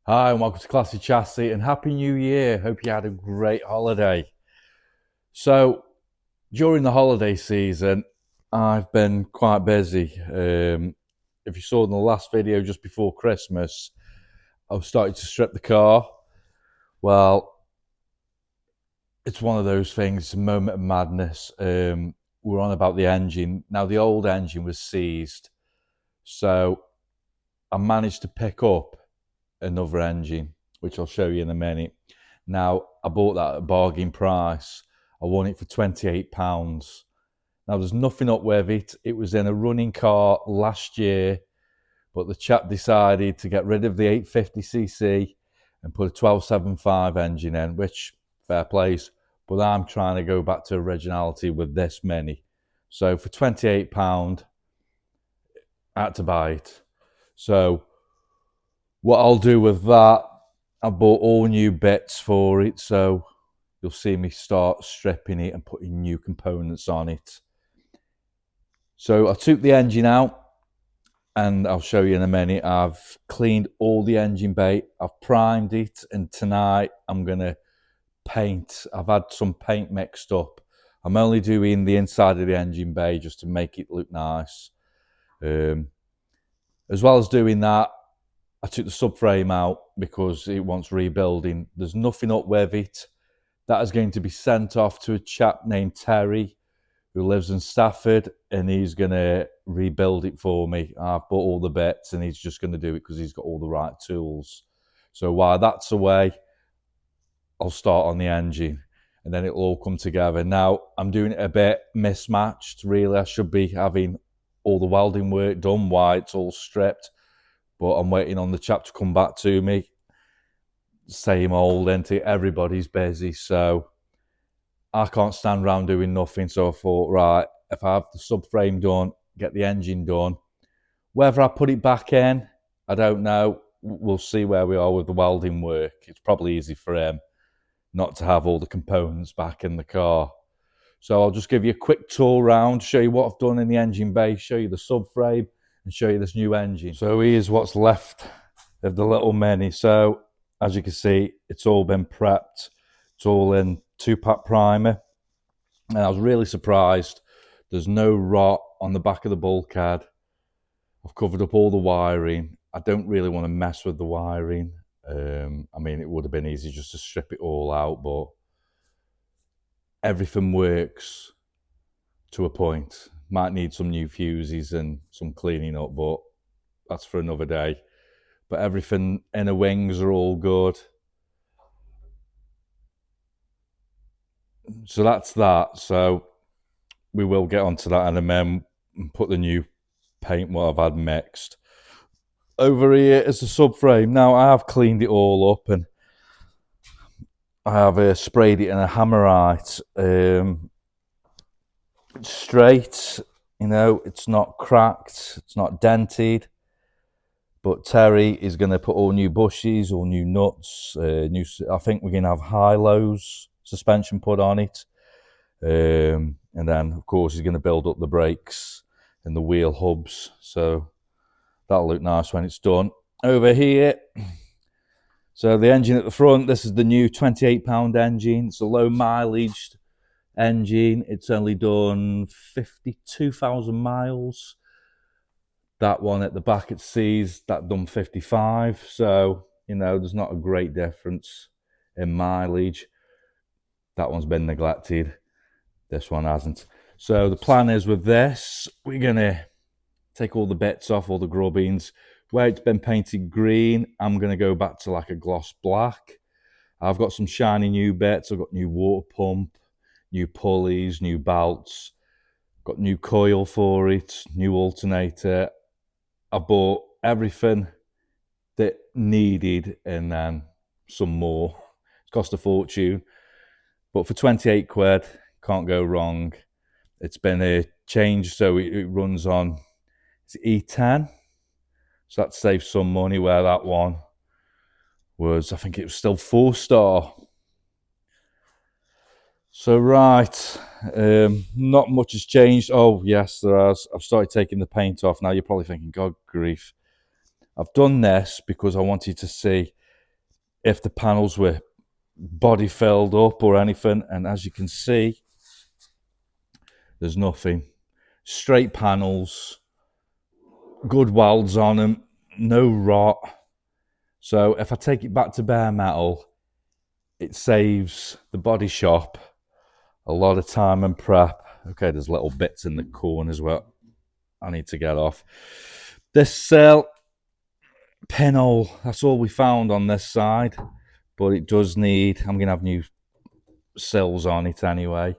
Hi and welcome to Classy Chassis and Happy New Year. Hope you had a great holiday. So during the holiday season, I've been quite busy. If you saw in the last video just before Christmas, I was starting to strip the car. Well, it's one of those things, it's a moment of madness. We're on about the engine. Now the old engine was seized, so I managed to pick up another engine, which I'll show you in a minute. Now, I bought that at a bargain price. I won it for £28. Now, there's nothing up with it. It was in a running car last year, but the chap decided to get rid of the 850cc and put a 1275 engine in, which, fair plays, but I'm trying to go back to originality with this Mini. So for £28, I had to buy it. So what I'll do with that, I bought all new bits for it, so you'll see me start stripping it and putting new components on it. So I took the engine out, and I'll show you in a minute. I've cleaned all the engine bay, I've primed it, and tonight I'm going to paint. I've had some paint mixed up. I'm only doing the inside of the engine bay just to make it look nice. As well as doing that, I took the subframe out because it wants rebuilding. There's nothing up with it. That is going to be sent off to a chap named Terry who lives in Stafford, and he's going to rebuild it for me. I've bought all the bits and he's just going to do it because he's got all the right tools. So while that's away, I'll start on the engine and then it'll all come together. Now, I'm doing it a bit mismatched, really. I should be having all the welding work done while it's all stripped, but I'm waiting on the chap to come back to me. Same old, ain't it? Everybody's busy, so I can't stand around doing nothing. So I thought, right, if I have the subframe done, get the engine done. Whether I put it back in, I don't know. We'll see where we are with the welding work. It's probably easy for him not to have all the components back in the car. So I'll just give you a quick tour around, show you what I've done in the engine bay, show you the subframe, and show you this new engine. So here's what's left of the little Mini. So as you can see, it's all been prepped. It's all in 2-pack primer. And I was really surprised. There's no rot on the back of the bulkhead. I've covered up all the wiring. I don't really want to mess with the wiring. I mean, it would have been easy just to strip it all out, but everything works to a point. Might need some new fuses and some cleaning up, but that's for another day. But everything, inner wings are all good. So that's that. So we will get onto that in a minute and put the new paint what I've had mixed. Over here is the subframe. Now I have cleaned it all up and I have sprayed it in a hammerite. It's straight, you know, it's not cracked, it's not dented. But Terry is going to put all new bushes, all new nuts, I think we're going to have high-lows suspension put on it. And then, of course, he's going to build up the brakes and the wheel hubs. So that'll look nice when it's done. Over here, so the engine at the front, this is the new £28 engine. It's a low mileage engine. It's only done 52,000 miles. That one at the back it sees, that done 55. So, you know, there's not a great difference in mileage. That one's been neglected. This one hasn't. So the plan is with this, we're going to take all the bits off, all the grubbings. Where it's been painted green, I'm going to go back to like a gloss black. I've got some shiny new bits. I've got new water pump, new pulleys, new belts, got new coil for it, new alternator. I bought everything that needed and then some more. It's cost a fortune, but for 28 quid, can't go wrong. It's been a change, so it runs on E10, so that saves some money, where that one was, I think it was still 4-star. So right, not much has changed. Oh yes, there has. I've started taking the paint off. Now you're probably thinking, God grief. I've done this because I wanted to see if the panels were body filled up or anything, and as you can see, there's nothing. Straight panels, good welds on them, no rot. So if I take it back to bare metal, it saves the body shop a lot of time and prep. Okay, there's little bits in the corners where I need to get off. This cell pinhole, that's all we found on this side, but it does need, I'm going to have new sills on it anyway.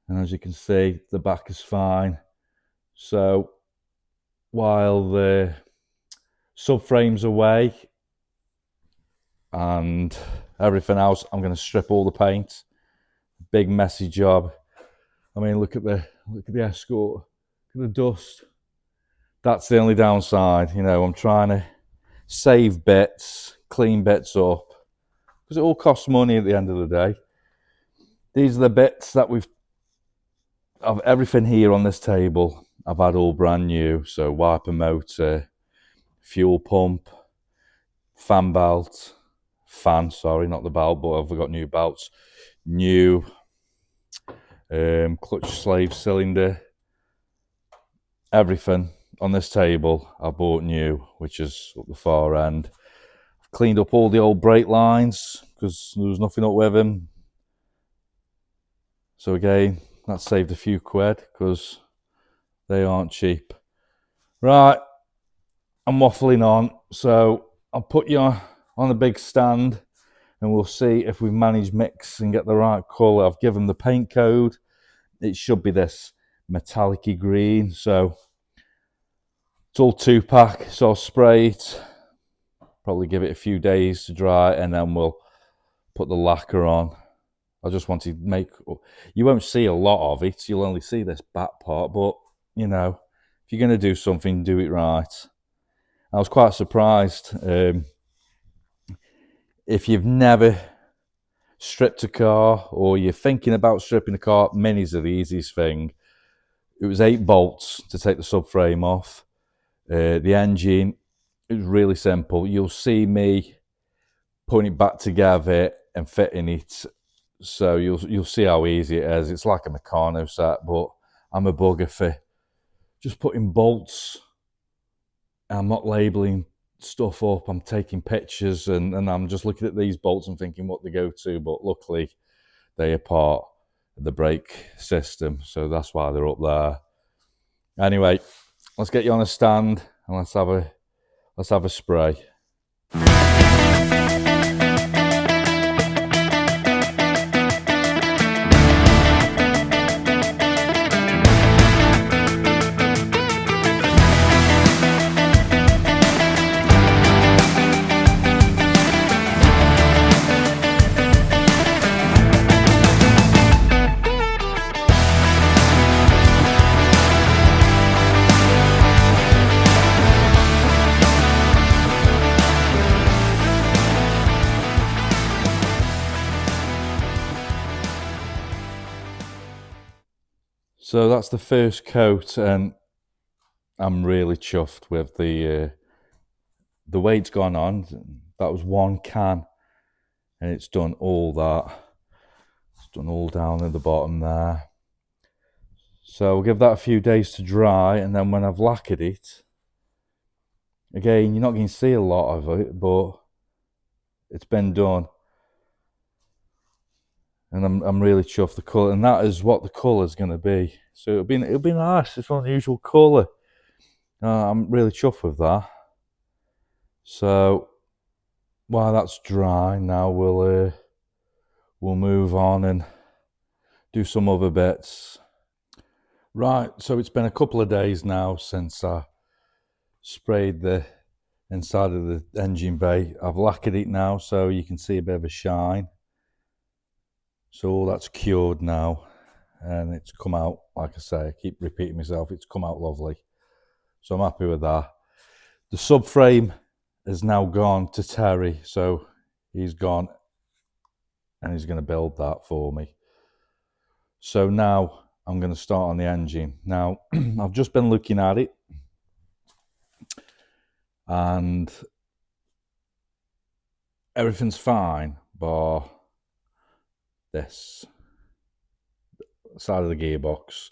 And as you can see, the back is fine. So while the subframe's away and everything else, I'm going to strip all the paint. Big messy job. I mean, look at the Escort, look at the dust. That's the only downside. You know, I'm trying to save bits, clean bits up, because it all costs money at the end of the day. These are the bits that of everything here on this table, I've had all brand new. So wiper motor, fuel pump, fan belt, sorry, not the belt, but I've got new belts, new clutch slave cylinder, everything on this table I bought new, which is up the far end. I've cleaned up all the old brake lines because there was nothing up with them. So again, that saved a few quid because they aren't cheap. Right, I'm waffling on, so I'll put you on a big stand and we'll see if we've managed mix and get the right colour. I've given the paint code. It should be this metallic-y green, so it's all 2-pack, so I'll spray it, probably give it a few days to dry, and then we'll put the lacquer on. I just want to make, you won't see a lot of it, you'll only see this back part, but you know, if you're going to do something, do it right. I was quite surprised. If you've never stripped a car or you're thinking about stripping a car, minis are the easiest thing. It was 8 bolts to take the subframe off. The engine, it was really simple. You'll see me putting it back together and fitting it, so you'll see how easy it is. It's like a Meccano set, but I'm a bugger for just putting bolts. I'm not labeling stuff up. I'm taking pictures and I'm just looking at these bolts and thinking what they go to, but luckily they are part of the brake system, so that's why they're up there. Anyway, let's get you on a stand and let's have a spray. So that's the first coat, and I'm really chuffed with the way it's gone on. That was 1 can, and it's done all that. It's done all down at the bottom there. So we'll give that a few days to dry, and then when I've lacquered it, again, you're not going to see a lot of it, but it's been done. And I'm really chuffed the colour, and that is what the colour is going to be. So it'll be nice. It's an unusual colour. I'm really chuffed with that. So while that's dry, now we'll move on and do some other bits. Right, so it's been a couple of days now since I sprayed the inside of the engine bay. I've lacquered it now so you can see a bit of a shine. So all that's cured now and it's come out, like I say, I keep repeating myself, it's come out lovely. So I'm happy with that. The subframe has now gone to Terry, so he's gone and he's going to build that for me. So now I'm going to start on the engine. Now, I've just been looking at it and everything's fine, bar this side of the gearbox.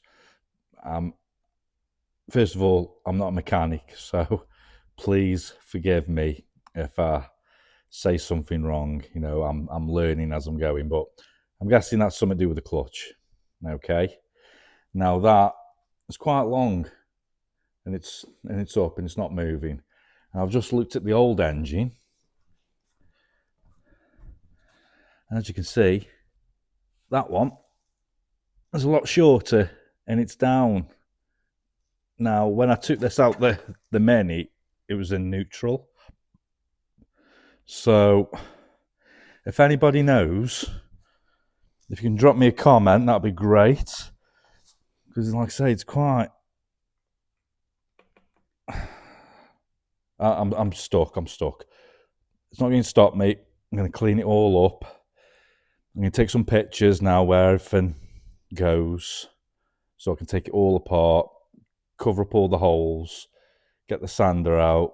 First of all, I'm not a mechanic, so please forgive me if I say something wrong. You know, I'm learning as I'm going, but I'm guessing that's something to do with the clutch. Okay, now that is quite long, and it's up and it's not moving. And I've just looked at the old engine, and as you can see, that one is a lot shorter and it's down. Now, when I took this out the Mini, it was in neutral. So, if anybody knows, if you can drop me a comment, that'd be great. Because, like I say, it's quite. I'm stuck. I'm stuck. It's not going to stop me. I'm going to clean it all up. I'm going to take some pictures now where everything goes, so I can take it all apart, cover up all the holes, get the sander out,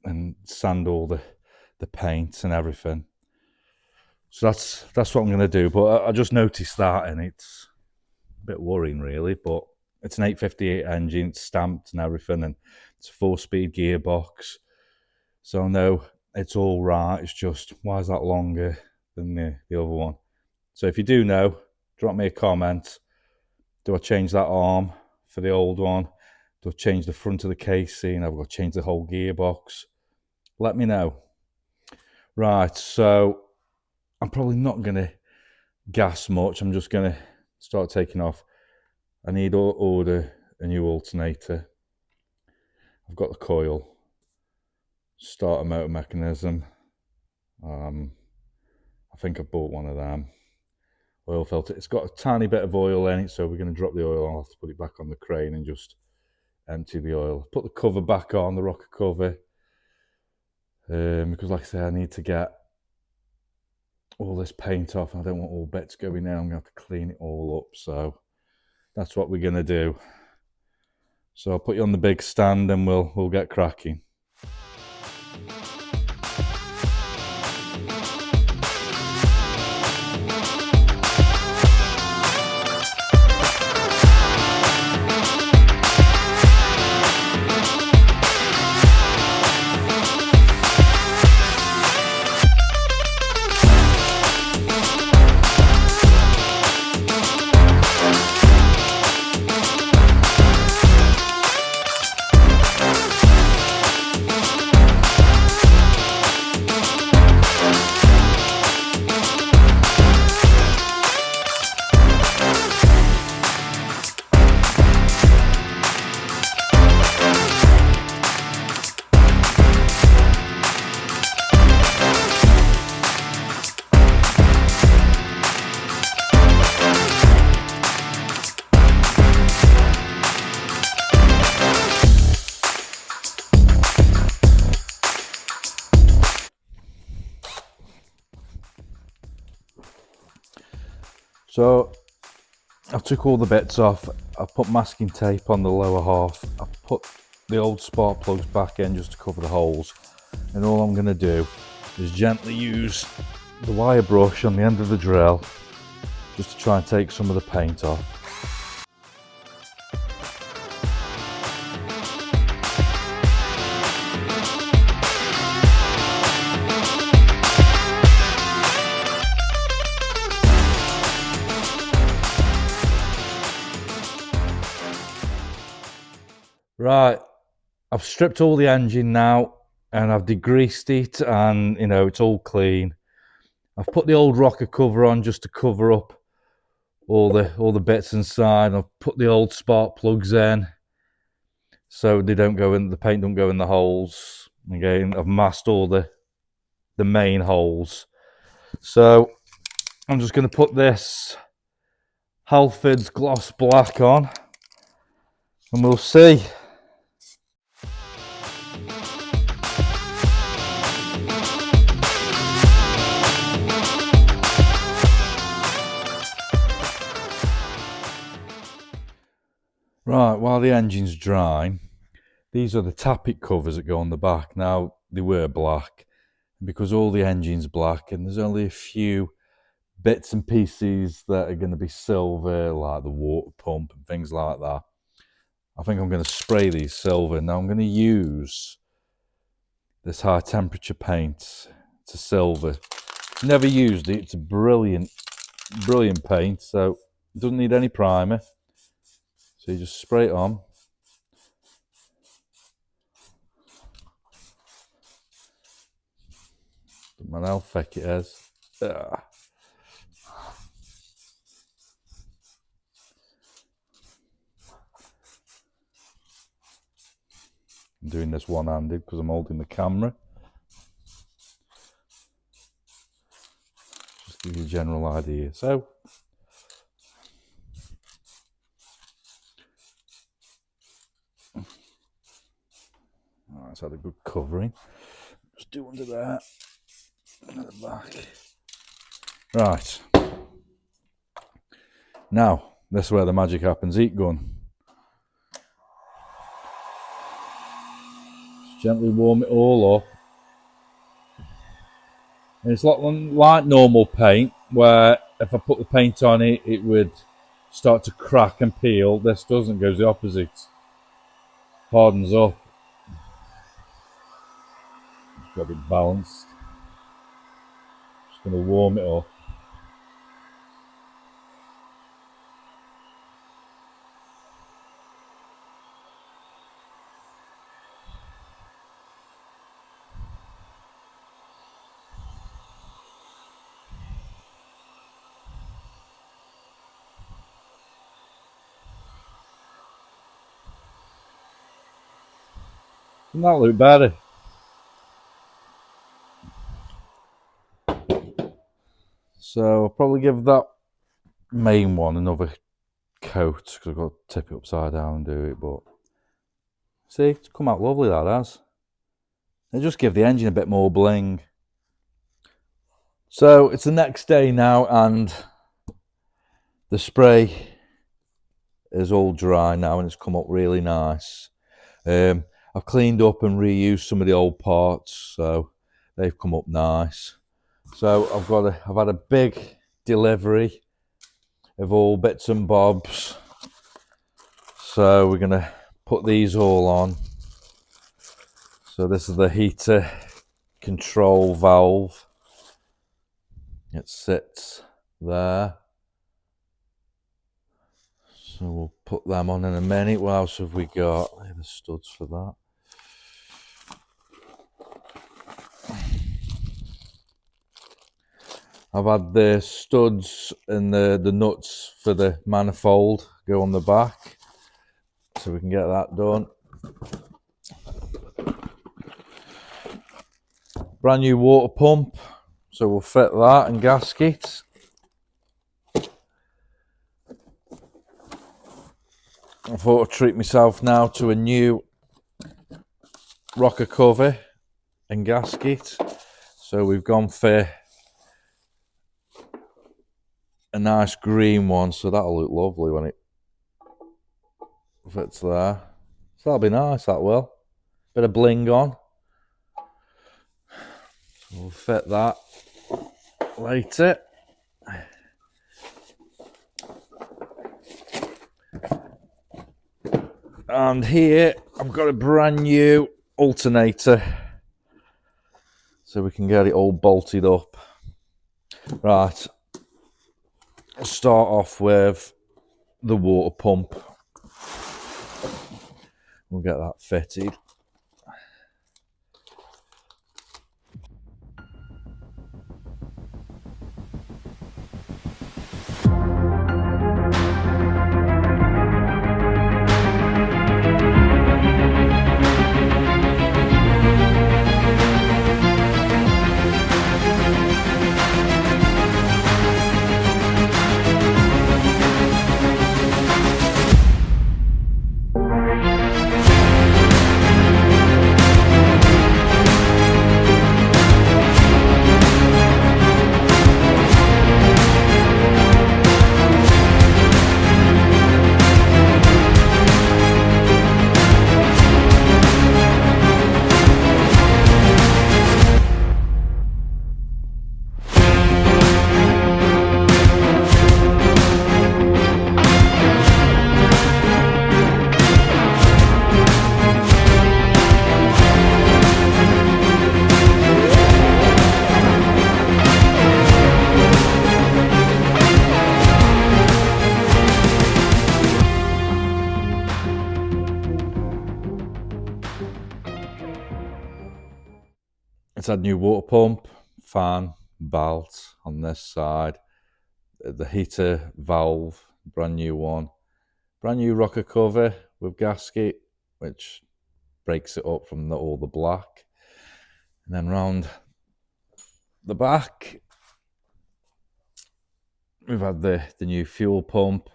and sand all the paint and everything. So that's what I'm going to do. But I just noticed that, and it's a bit worrying, really. But it's an 858 engine, it's stamped and everything, and it's a 4-speed gearbox. So I know it's all right. It's just, why is that longer than the other one? So if you do know, drop me a comment. Do I change that arm for the old one? Do I change the front of the casing? I've got to change the whole gearbox. Let me know. Right, so I'm probably not going to gas much. I'm just going to start taking off. I need to order a new alternator. I've got the coil, starter motor mechanism. I think I've bought one of them. Oil filter. It's got a tiny bit of oil in it, so we're going to drop the oil. I'll have to put it back on the crane and just empty the oil. Put the cover back on, the rocker cover, because like I say, I need to get all this paint off. I don't want all bits going in. I'm going to have to clean it all up. So that's what we're going to do. So I'll put you on the big stand and we'll get cracking. So I took all the bits off. I put masking tape on the lower half. I put the old spark plugs back in just to cover the holes. And all I'm going to do is gently use the wire brush on the end of the drill just to try and take some of the paint off. Right, I've stripped all the engine now. and I've degreased it, and you know, it's all clean. I've put the old rocker cover on just to cover up all the bits inside. I've put the old spark plugs in so they don't go in, the paint don't go in the holes. Again, I've masked all the main holes. So I'm just going to put this Halford's gloss black on, and we'll see. Right, while the engine's drying, these are the tappet covers that go on the back. Now, they were black, because all the engine's black, and there's only a few bits and pieces that are going to be silver, like the water pump and things like that. I think I'm going to spray these silver. Now, I'm going to use this high temperature paint to silver. Never used it. It's a brilliant paint, so it doesn't need any primer. So you just spray it on. Doesn't matter how thick it is. Ugh. I'm doing this one-handed because I'm holding the camera. Just give you a general idea. So, it's had a good covering. Just do under there, and at the back. Right. Now, this is where the magic happens. Heat gun. Just gently warm it all up. And it's like normal paint, where if I put the paint on it, it would start to crack and peel. This doesn't, goes the opposite. Hardens up. It's got to be balanced. Just going to warm it up. Doesn't that look better? So I'll probably give that main one another coat, because I've got to tip it upside down and do it. But see, it's come out lovely, that has. It just give the engine a bit more bling. So it's the next day now, and the spray is all dry now, and it's come up really nice. I've cleaned up and reused some of the old parts, so they've come up nice. So I've had a big delivery of all bits and bobs. So we're gonna put these all on. So this is the heater control valve. It sits there. So we'll put them on in a minute. What else have we got? The studs for that. I've had the studs and the nuts for the manifold go on the back, so we can get that done. Brand new water pump, so we'll fit that and gasket. I thought I'd treat myself now to a new rocker cover and gasket. So we've gone for a nice green one, so that'll look lovely when it fits there. So that'll be nice, that will. Bit of bling on. So we'll fit that later. And here I've got a brand new alternator, so we can get it all bolted up. Right, I'll start off with the water pump. We'll get that fitted. It's had new water pump, fan, belt on this side, the heater valve, brand new one, brand new rocker cover with gasket, which breaks it up from all the black. And then round the back, we've had the new fuel pump,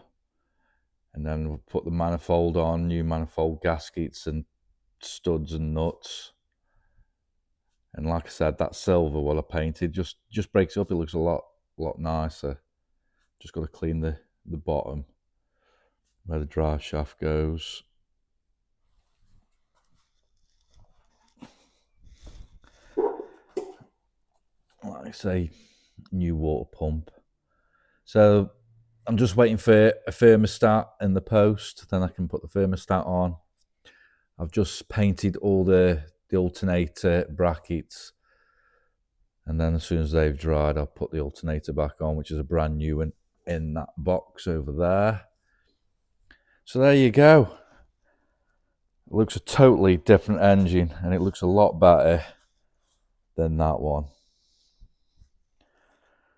and then we'll put the manifold on, new manifold gaskets and studs and nuts. And like I said, that silver, while I painted, just breaks it up. It looks a lot nicer. Just got to clean the bottom where the drive shaft goes. Like I say, new water pump. So I'm just waiting for a thermostat in the post, then I can put the thermostat on. I've just painted all the alternator brackets, and then as soon as they've dried, I'll put the alternator back on, which is a brand new one in that box over there. So there you go. It looks a totally different engine, and it looks a lot better than that one.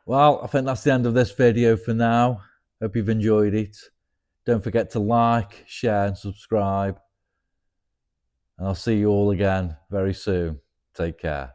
Well, I think that's the end of this video for now. Hope you've enjoyed it. Don't forget to like, share and subscribe. And I'll see you all again very soon. Take care.